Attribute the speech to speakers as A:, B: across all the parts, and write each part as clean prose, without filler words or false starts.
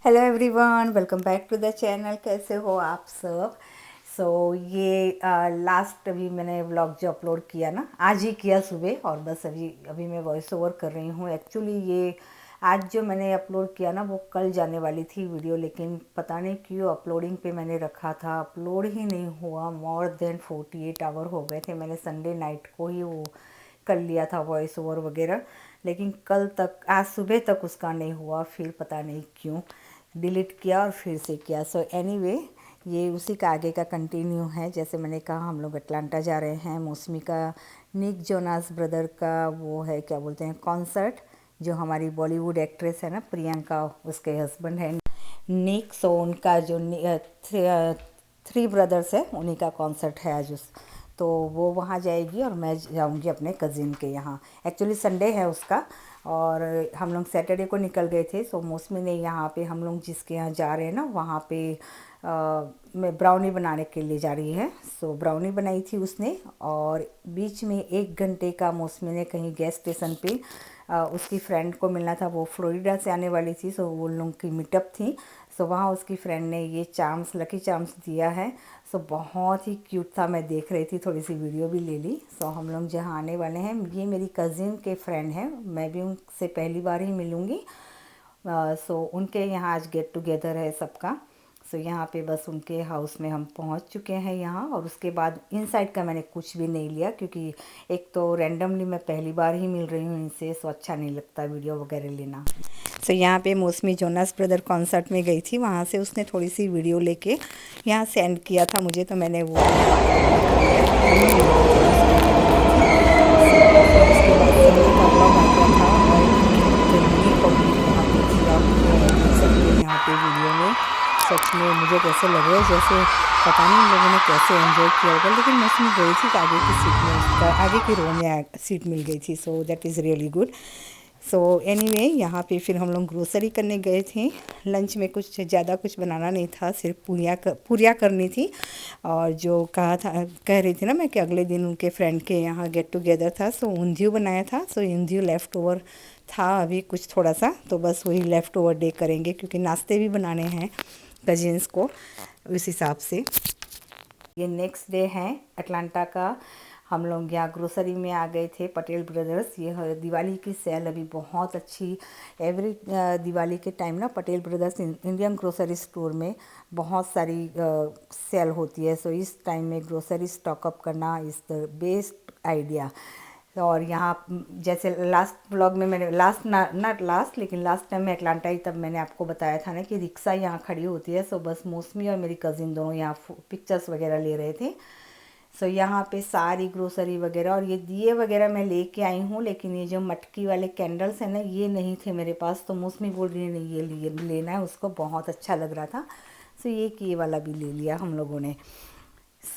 A: Hello everyone, welcome back to the channel. कैसे हो आप सब? ये लास्ट अभी मैंने व्लॉग जो अपलोड किया ना, आज ही किया सुबह, और बस अभी अभी मैं वॉइस ओवर कर रही हूँ। एक्चुअली ये आज जो मैंने अपलोड किया ना, वो कल जाने वाली थी वीडियो, लेकिन पता नहीं क्यों अपलोडिंग पे मैंने रखा था, अपलोड ही नहीं हुआ। मोर देन 48 आवर हो गए थे। मैंने संडे नाइट को ही वो कर लिया था वॉइस ओवर वगैरह, लेकिन कल तक, आज सुबह तक उसका नहीं हुआ। फिर पता नहीं क्यों डिलीट किया और फिर से किया। एनीवे, ये उसी का आगे का कंटिन्यू है। जैसे मैंने कहा, हम लोग अटलांटा जा रहे हैं। मौसमी का निक जोनास ब्रदर का वो है, क्या बोलते हैं, कॉन्सर्ट। जो हमारी बॉलीवुड एक्ट्रेस है ना, प्रियंका, उसके हस्बैंड है निक। उनका जो थ्री ब्रदर्स है, उन्हीं का कॉन्सर्ट है आज। तो वो वहाँ जाएगी और मैं जाऊँगी अपने कज़िन के यहाँ। एक्चुअली संडे है उसका, और हम लोग सैटरडे को निकल गए थे। मौसमी ने यहाँ पे, हम लोग जिसके यहाँ जा रहे हैं ना, वहाँ पे मैं ब्राउनी बनाने के लिए जा रही है। ब्राउनी बनाई थी उसने, और बीच में 1 घंटे का मौसमी ने कहीं गैस स्टेशन पे उसकी फ्रेंड को मिलना था। वो फ्लोरिडा से आने वाली थी, वो लोग की मीटअप थी। वहाँ उसकी फ्रेंड ने ये चार्म्स, लकी चार्म्स दिया है। बहुत ही क्यूट था। मैं देख रही थी, थोड़ी सी वीडियो भी ले ली। हम लोग जहाँ आने वाले हैं, ये मेरी कज़िन के फ्रेंड हैं। मैं भी उनसे पहली बार ही मिलूँगी। उनके यहाँ आज गेट टुगेदर है सबका। यहाँ पे बस उनके हाउस में हम पहुँच चुके हैं यहाँ। और उसके बाद इनसाइड का मैंने कुछ भी नहीं लिया, क्योंकि एक तो रैंडमली मैं पहली बार ही मिल रही हूँ इनसे, अच्छा नहीं लगता वीडियो वगैरह लेना। यहाँ पे मौसमी जोनास ब्रदर कॉन्सर्ट में गई थी, वहाँ से उसने थोड़ी सी वीडियो लेके यहाँ सेंड किया था मुझे, तो मैंने वो यहाँ पे वीडियो में सच में मुझे कैसे लग रहा है, जैसे पता नहीं उन लोगों ने कैसे एंजॉय किया होगा। लेकिन मौसमी गई थी तो आगे की सीट में, उसका आगे की रो में सीट मिल गई थी। That is really good. Anyway, यहाँ पे फिर हम लोग ग्रोसरी करने गए थे। लंच में कुछ ज़्यादा कुछ बनाना नहीं था, सिर्फ पूरियाँ करनी थी। और जो कहा था, कह रही थी ना मैं, कि अगले दिन उनके फ्रेंड के यहाँ गेट टुगेदर था। ऊंधियू बनाया था। ऊंधियू लेफ़्ट ओवर था अभी कुछ थोड़ा सा, तो बस वही लेफ़्ट ओवर डे करेंगे, क्योंकि नाश्ते भी बनाने हैं कजिन्स को उस हिसाब से। ये नेक्स्ट डे है अटलांटा का। हम लोग यहाँ ग्रोसरी में आ गए थे, पटेल ब्रदर्स। ये दिवाली की सेल अभी बहुत अच्छी, एवरी दिवाली के टाइम ना Patel brothers Indian grocery store में बहुत सारी सेल होती है। इस टाइम में ग्रोसरी स्टॉकअप करना इज़ द बेस्ट आइडिया। और यहाँ जैसे लास्ट ब्लॉग में मैंने, नॉट लास्ट, लेकिन लास्ट टाइम मैं अटलांटा ही, तब मैंने आपको बताया था ना कि रिक्शा यहाँ खड़ी होती है। बस मौसमी और मेरी कज़िन दोनों यहाँ पिक्चर्स वगैरह ले रहे थे। यहाँ पे सारी ग्रोसरी वगैरह, और ये दिए वगैरह मैं लेके आई हूँ, लेकिन ये जो मटकी वाले कैंडल्स हैं ना, ये नहीं थे मेरे पास। तो मौसमी बोल रही है नहीं, ये लेना है, उसको बहुत अच्छा लग रहा था। ये वाला भी ले लिया हम लोगों ने।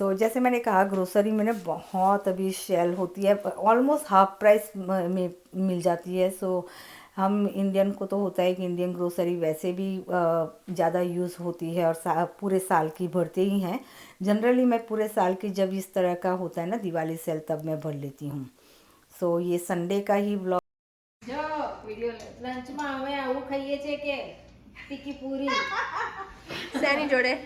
A: जैसे मैंने कहा, ग्रोसरी में ना बहुत अभी सेल होती है, ऑलमोस्ट हाफ प्राइस में मिल जाती है। हम इंडियन को तो होता है कि इंडियन ग्रोसरी वैसे भी ज़्यादा यूज़ होती है, और पूरे साल की भरते ही हैं। जनरली मैं पूरे साल की, जब इस तरह का होता है ना दिवाली सेल, तब मैं भर लेती हूँ। ये संडे का ही ब्लॉग।
B: જો વિડિયો લંચમાં હવે આવું ખાઈએ છે કે તીખી પૂરી
C: શેની જોડે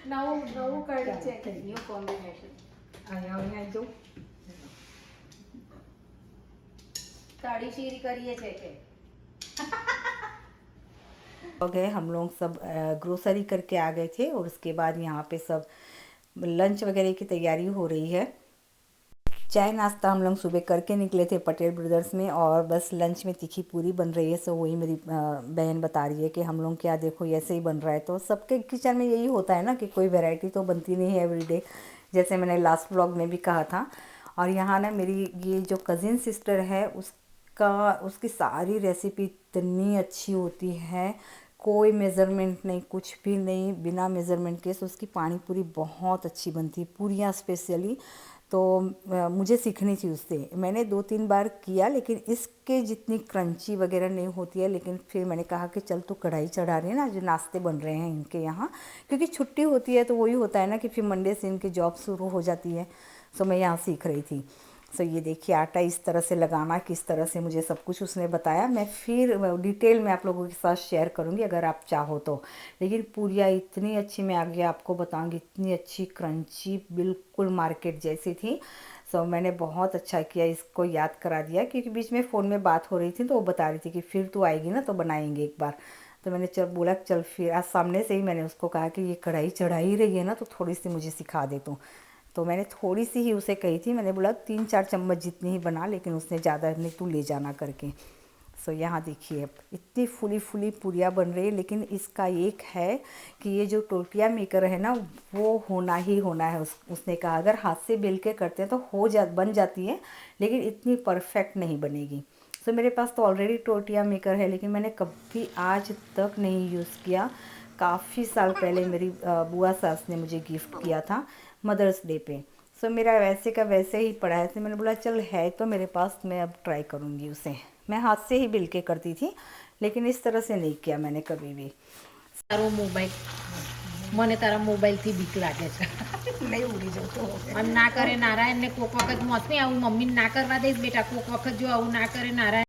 B: નવું નવું કઢી છે કે ન્યુ કોમ્બિનેશન
A: અહીંયા જો
B: કાળી શીરી કરીએ છે કે
A: हो गए। हम लोग सब ग्रोसरी करके आ गए थे, और उसके बाद यहाँ पे सब लंच वगैरह की तैयारी हो रही है। चाय नाश्ता हम लोग सुबह करके निकले थे पटेल ब्रदर्स में, और बस लंच में तीखी पूरी बन रही है। वही मेरी बहन बता रही है कि हम लोग क्या, देखो ऐसे ही बन रहा है। तो सबके किचन में यही होता है ना, कि कोई वैरायटी तो बनती नहीं है एवरीडे, जैसे मैंने लास्ट व्लॉग में भी कहा था। और यहाँ ना मेरी ये जो कज़िन सिस्टर है, उसकी सारी रेसिपी इतनी अच्छी होती है, कोई मेज़रमेंट नहीं, कुछ भी नहीं, बिना मेज़रमेंट के। उसकी पानी पूरी बहुत अच्छी बनती है, पूरियाँ स्पेशली। तो मुझे सीखनी थी उससे। मैंने 2-3 बार किया, लेकिन इसके जितनी क्रंची वगैरह नहीं होती है। लेकिन फिर मैंने कहा कि चल, तो कढ़ाई चढ़ा रही है ना, जो नाश्ते बन रहे हैं इनके यहाँ, क्योंकि छुट्टी होती है, तो वही होता है ना कि फिर मंडे से इनकी जॉब शुरू हो जाती है। मैं यहाँ सीख रही थी। सो ये देखिए आटा इस तरह से लगाना, किस तरह से मुझे सब कुछ उसने बताया। मैं फिर डिटेल में आप लोगों के साथ शेयर करूँगी अगर आप चाहो तो। लेकिन पूरियाँ इतनी अच्छी, मैं आगे आपको बताऊँगी, इतनी अच्छी क्रंची, बिल्कुल मार्केट जैसी थी। सो मैंने बहुत अच्छा किया इसको याद करा दिया, क्योंकि बीच में फ़ोन में बात हो रही थी तो वो बता रही थी कि फिर तू आएगी ना तो बनाएंगे एक बार। तो मैंने चल बोला चल फिर, आज सामने से ही मैंने उसको कहा कि ये कढ़ाई चढ़ा ही रही है ना तो थोड़ी सी मुझे सिखा दे तो मैंने थोड़ी सी ही उसे कही थी। मैंने बोला 3-4 चम्मच जितनी ही बना, लेकिन उसने ज़्यादा नहीं, तू ले जाना करके। सो यहाँ देखिए अब इतनी फूली फूली पूरियाँ बन रही है। लेकिन इसका एक है कि ये जो टोटिया मेकर है ना वो होना ही होना है। उसने कहा अगर हाथ से बेल के करते हैं तो बन जाती है, लेकिन इतनी परफेक्ट नहीं बनेगी। सो मेरे पास तो ऑलरेडी टोटिया मेकर है, लेकिन मैंने कभी आज तक नहीं यूज़ किया। काफ़ी साल पहले मेरी बुआ सास ने मुझे गिफ्ट किया था मदर्स डे पे। सो मेरा वैसे का वैसे ही पड़ा है। तो मैंने बोला चल है तो मेरे पास, मैं अब ट्राई करूँगी उसे। मैं हाथ से ही बेल के करती थी, लेकिन इस तरह से नहीं किया मैंने कभी भी।
B: તારો મોબાઈલ મને તારા મોબાઈલથી બીક લાગે છે.
A: नहीं उड़ी जो तो हो गया।
B: અને ના કરે નારાયણને કોક વખત મોસમી આવું મમ્મીને ના કરવા દઈશ બેટા, કોક વખત જો આવું ના કરે નારાયણ.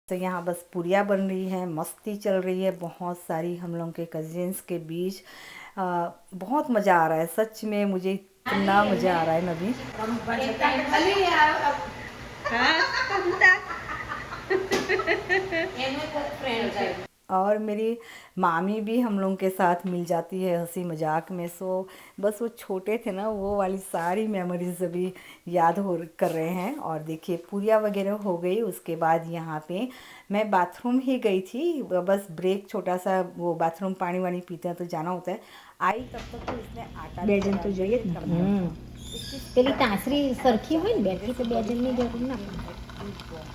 A: तो यहाँ बस पूरियाँ बन रही हैं, मस्ती चल रही है बहुत सारी हम लोग के कजिन्स के बीच। बहुत मज़ा आ रहा है सच में, मुझे इतना मज़ा आ रहा है नबी। और मेरी मामी भी हम लोगों के साथ मिल जाती है हंसी मजाक में। सो बस वो छोटे थे ना, वो वाली सारी मेमोरीज अभी याद हो कर रहे हैं। और देखिए पूरियाँ वगैरह हो गई, उसके बाद यहाँ पे मैं बाथरूम ही गई थी, बस ब्रेक छोटा सा, वो बाथरूम पानी वानी पीते हैं तो जाना होता है। आई तब तक तो इसने आटा
C: બે જણ તો જોઈએ જ ને.
B: પેલી તાસરી સરખી હોય ને બેટરી તો 2 જણની જરૂર ના પડે.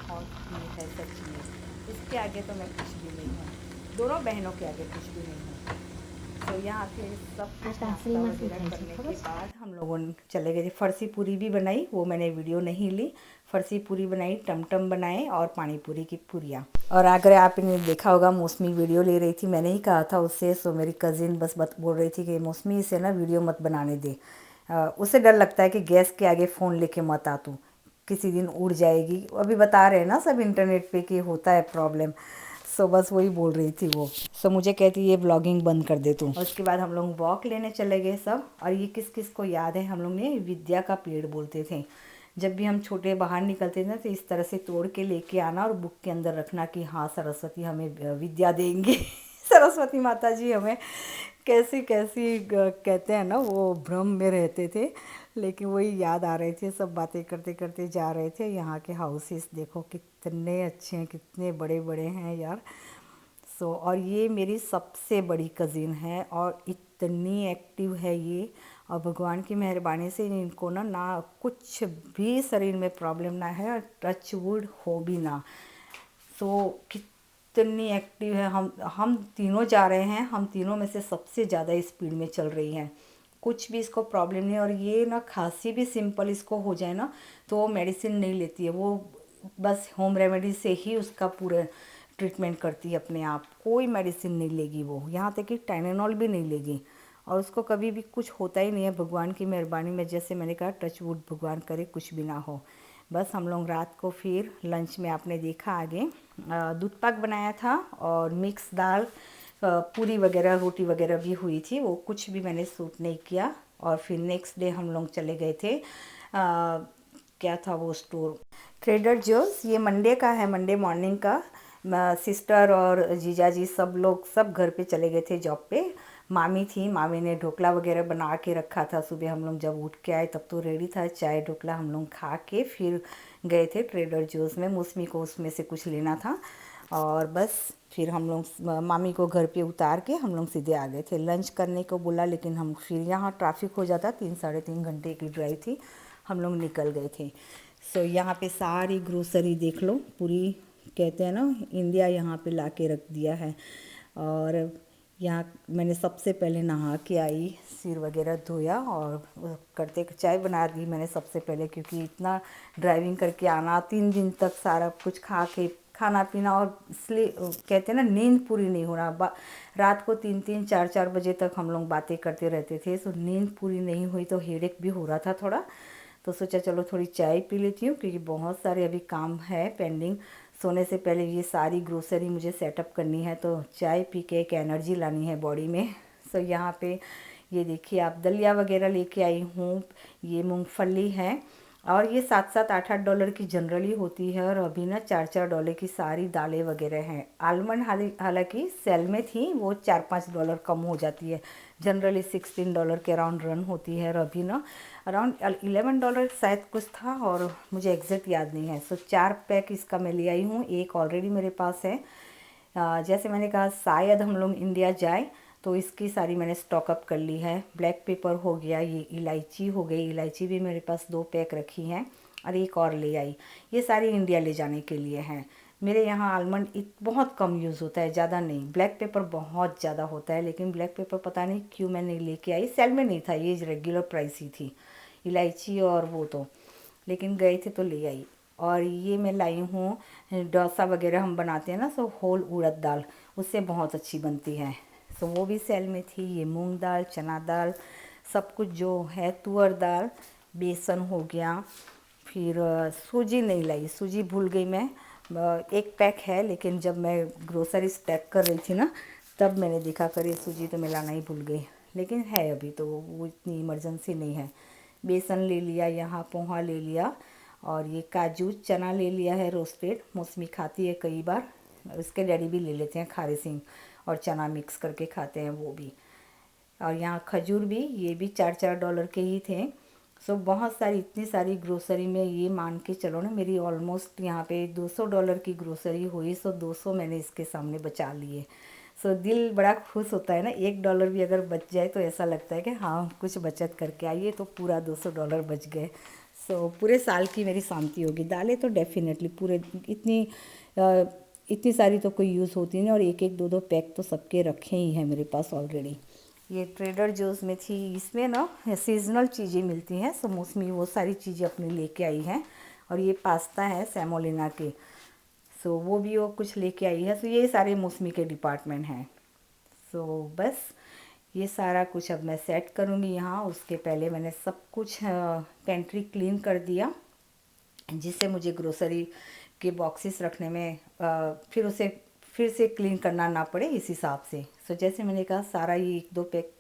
A: बहुत ही है सच में, इसके आगे तो मैं कुछ भी नहीं हूँ, दोनों बहनों के आगे कुछ भी नहीं हूँ। तो यहाँ पे सब कुछ
C: तासरी
A: नाश्ता
C: में
A: वगैरह
C: શું થાય છે
A: करने
C: ખબર
A: के बाद हम लोगों चले गए थे। फरसी पूरी भी बनाई, वो मैंने वीडियो नहीं ली। फरसी पूरी बनाई, टमटम बनाए और पानी पूरी की पूरियाँ। और अगर आपने देखा होगा मौसमी वीडियो ले रही थी, मैंने ही कहा था उससे। सो मेरी कज़िन बस बोल रही थी कि मौसमी इसे ना वीडियो मत बनाने दे, उसे डर लगता है कि गैस के आगे फ़ोन लेके मत आ तू, किसी दिन उड़ जाएगी। अभी बता रहे हैं ना सब इंटरनेट पे कि होता है प्रॉब्लम। सो बस वही बोल रही थी वो। सो मुझे कहती ये ब्लॉगिंग बंद कर दे तू। और उसके बाद हम लोग वॉक लेने चले गए सब। और ये किस किस को याद है, हम लोग ने विद्या का पेड़ बोलते थे। जब भी हम छोटे बाहर निकलते थे ना तो इस तरह से तोड़ के लेके आना और बुक के अंदर रखना कि हाँ सरस्वती हमें विद्या देंगे। सरस्वती माता जी हमें कैसी कैसी कहते हैं ना, वो भ्रम में रहते थे। लेकिन वही याद आ रहे थे, सब बातें करते करते जा रहे थे। यहाँ के हाउसेस देखो कितने अच्छे हैं, कितने बड़े बड़े हैं यार। सो और ये मेरी सबसे बड़ी कज़िन है और इतनी एक्टिव है ये। और भगवान की मेहरबानी से इनको ना कुछ भी शरीर में प्रॉब्लम ना है और टच वुड हो भी ना। सो कितनी एक्टिव है। हम तीनों जा रहे हैं, हम तीनों में से सबसे ज़्यादा स्पीड में चल रही हैं। कुछ भी इसको प्रॉब्लम नहीं। और ये ना खांसी भी सिंपल इसको हो जाए ना तो वो मेडिसिन नहीं लेती है, वो बस होम रेमेडी से ही उसका पूरा ट्रीटमेंट करती है अपने आप। कोई मेडिसिन नहीं लेगी वो, यहाँ तक कि टाइलेनॉल भी नहीं लेगी। और उसको कभी भी कुछ होता ही नहीं है भगवान की मेहरबानी में। जैसे मैंने कहा टच वुड, भगवान करे कुछ भी ना हो। बस हम लोग रात को फिर लंच में आपने देखा आगे दूध पाक बनाया था और मिक्स दाल, पूरी वगैरह रोटी वगैरह भी हुई थी, वो कुछ भी मैंने सूट नहीं किया। और फिर नेक्स्ट डे हम लोग चले गए थे क्या था वो स्टोर, ट्रेडर जोस। ये मंडे का है, मंडे मॉर्निंग का। सिस्टर और जीजा जी सब लोग सब घर पे चले गए थे जॉब पे। मामी थी, मामी ने ढोकला वगैरह बना के रखा था। सुबह हम लोग जब उठ के आए तब तो रेडी था चाय ढोकला। हम लोग खा के फिर गए थे ट्रेडर जोस में, मौसमी को उसमें से कुछ लेना था। और बस फिर हम लोग मामी को घर पे उतार के हम लोग सीधे आ गए थे। लंच करने को बोला, लेकिन हम फिर यहाँ ट्रैफिक हो जाता, 3-3.5 घंटे की ड्राइव थी, हम लोग निकल गए थे। सो यहाँ पे सारी ग्रोसरी देख लो, पूरी कहते हैं ना इंडिया यहाँ पे ला के रख दिया है। और यहाँ मैंने सबसे पहले नहा के आई, सिर वगैरह धोया और करते चाय बना दी मैंने सबसे पहले, क्योंकि इतना ड्राइविंग करके आना, 3 दिन तक सारा कुछ खा के खाना पीना और इसलिए कहते हैं ना नींद पूरी नहीं होना। रात को 3-3 4-4 बजे तक हम लोग बातें करते रहते थे। सो नींद पूरी नहीं हुई तो हेडेक भी हो रहा था थोड़ा। तो सोचा चलो थोड़ी चाय पी लेती हूँ, क्योंकि बहुत सारे अभी काम है पेंडिंग। सोने से पहले ये सारी ग्रोसरी मुझे सेटअप करनी है, तो चाय पी के एक एनर्जी लानी है बॉडी में। सो यहाँ पे ये देखिए आप, दलिया वगैरह लेके आई हूँ। ये मूंगफली है, और ये 7-7 8-8 डॉलर की जनरली होती है, और अभी ना 4-4 डॉलर की सारी दालें वगैरह हैं। आलमंड हालांकि सेल में थी, वो 4-5 डॉलर कम हो जाती है, जनरली 16 डॉलर के अराउंड रन होती है, और अभी ना अराउंड 11 डॉलर शायद कुछ था, और मुझे एग्जैक्ट याद नहीं है। सो 4 पैक इसका मैं ले आई हूँ, एक ऑलरेडी मेरे पास है। जैसे मैंने कहा शायद हम लोग इंडिया जाए तो इसकी सारी मैंने स्टॉकअप कर ली है। ब्लैक पेपर हो गया, ये इलायची हो गई, इलायची भी मेरे पास 2 पैक रखी हैं, और एक और ले आई। ये सारी इंडिया ले जाने के लिए हैं। मेरे यहाँ आलमंड बहुत कम यूज़ होता है, ज़्यादा नहीं। ब्लैक पेपर बहुत ज़्यादा होता है, लेकिन ब्लैक पेपर पता नहीं क्यों मैं नहीं लेके आई। सेल में नहीं था, ये रेगुलर प्राइस ही थी इलायची और वो तो, लेकिन गए थे तो ले आई। और ये मैं लाई हूँ, डोसा वगैरह हम बनाते हैं ना, सो होल उड़द दाल, उससे बहुत अच्छी बनती है। सो वो भी सेल में थी। ये मूंग दाल, चना दाल, सब कुछ जो है, तुअर दाल, बेसन हो गया। फिर सूजी नहीं लाई, सूजी भूल गई मैं। एक पैक है, लेकिन जब मैं ग्रोसरीज पैक कर रही थी ना, तब मैंने देखा कर ये सूजी तो मैं लाना ही भूल गई, लेकिन है अभी तो, वो इतनी इमरजेंसी नहीं है। बेसन ले लिया, यहाँ पोहा ले लिया, और ये काजू चना ले लिया है रोस्टेड। मौसमी खाती है कई बार, उसके डैडी भी ले लेते हैं, खारे सिंह, और चना मिक्स करके खाते हैं वो भी। और यहाँ खजूर भी, ये भी 4-4 डॉलर के ही थे। सो बहुत सारी, इतनी सारी ग्रोसरी में, ये मान के चलो ना, मेरी ऑलमोस्ट यहाँ पे 200 डॉलर की ग्रोसरी हुई। सो 200 मैंने इसके सामने बचा लिए। सो दिल बड़ा खुश होता है ना, 1 डॉलर भी अगर बच जाए तो ऐसा लगता है कि हाँ कुछ बचत करके आइए, तो पूरा 200 डॉलर बच गए। सो पूरे साल की मेरी शांति होगी। दालें तो डेफिनेटली पूरे, इतनी सारी तो कोई यूज़ होती नहीं, और 1-1 2-2 पैक तो सबके रखे ही हैं मेरे पास ऑलरेडी। ये ट्रेडर जोस में थी, इसमें ना सीजनल चीज़ें मिलती हैं। सो मौसमी वो सारी चीज़ें अपनी लेके आई हैं। और ये पास्ता है सेमोलिना के, सो वो भी वो कुछ लेके आई है। सो ये सारे मौसमी के डिपार्टमेंट हैं। सो बस ये सारा कुछ अब मैं सेट करूँगी यहाँ। उसके पहले मैंने सब कुछ पेंट्री क्लीन कर दिया, जिससे मुझे ग्रोसरी के बॉक्सेस रखने में फिर उसे फिर से क्लीन करना ना पड़े, इस हिसाब से। सो जैसे मैंने कहा सारा ये 1-2 पैक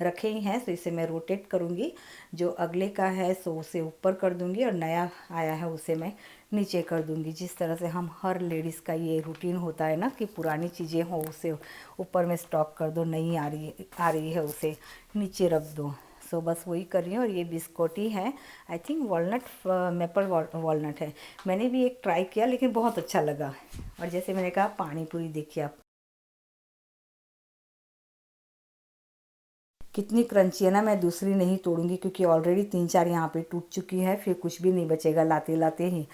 A: रखे ही हैं, तो इसे मैं रोटेट करूँगी। जो अगले का है सो उसे ऊपर कर दूँगी, और नया आया है उसे मैं नीचे कर दूँगी। जिस तरह से हम हर लेडीज़ का ये रूटीन होता है ना, कि पुरानी चीज़ें हो उसे ऊपर में स्टॉक कर दो, नई आ रही है उसे नीचे रख दो। सो बस वही कर रही हूँ। और ये बिस्कोटी है, I think walnut, maple walnut है। मैंने भी एक ट्राई किया, लेकिन बहुत अच्छा लगा। और जैसे मैंने कहा पानी पूरी देखिए आप कितनी क्रंची है ना। मैं दूसरी नहीं तोड़ूंगी, क्योंकि ऑलरेडी 3-4 यहाँ पे टूट चुकी है, फिर कुछ भी नहीं बचेगा लाते लाते ही।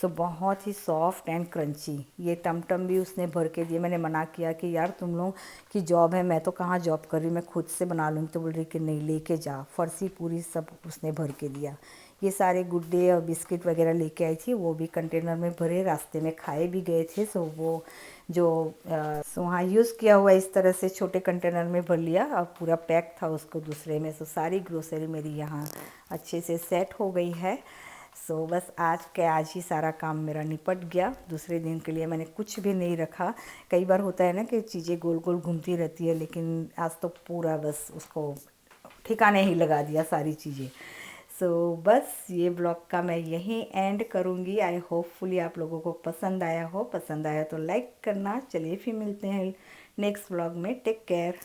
A: सो बहुत ही सॉफ्ट एंड क्रंची। ये टमटम भी उसने भर के दिए। मैंने मना किया कि यार तुम लोग की जॉब है, मैं तो कहाँ जॉब कर रही हूँ, मैं खुद से बना लूँगी। तो बोल रही कि नहीं लेके जा। फर्सी पूरी सब उसने भर के दिया। ये सारे गुड्डे और बिस्किट वगैरह लेके आई थी, वो भी कंटेनर में भरे, रास्ते में खाए भी गए थे। सो वो जो वहाँ यूज़ किया हुआ इस तरह से छोटे कंटेनर में भर लिया, और पूरा पैक था उसको दूसरे में। सो सारी ग्रोसरी मेरी यहाँ अच्छे से सेट हो गई है। सो बस आज ही सारा काम मेरा निपट गया। दूसरे दिन के लिए मैंने कुछ भी नहीं रखा। कई बार होता है ना कि चीज़ें गोल गोल घूमती रहती है, लेकिन आज तो पूरा बस उसको ठिकाने ही लगा दिया सारी चीज़ें। सो बस ये ब्लॉग का मैं यहीं एंड करूँगी। आई होपफुली आप लोगों को पसंद आया हो। पसंद आया तो लाइक करना। चलिए फिर मिलते हैं नेक्स्ट ब्लॉग में। Take care.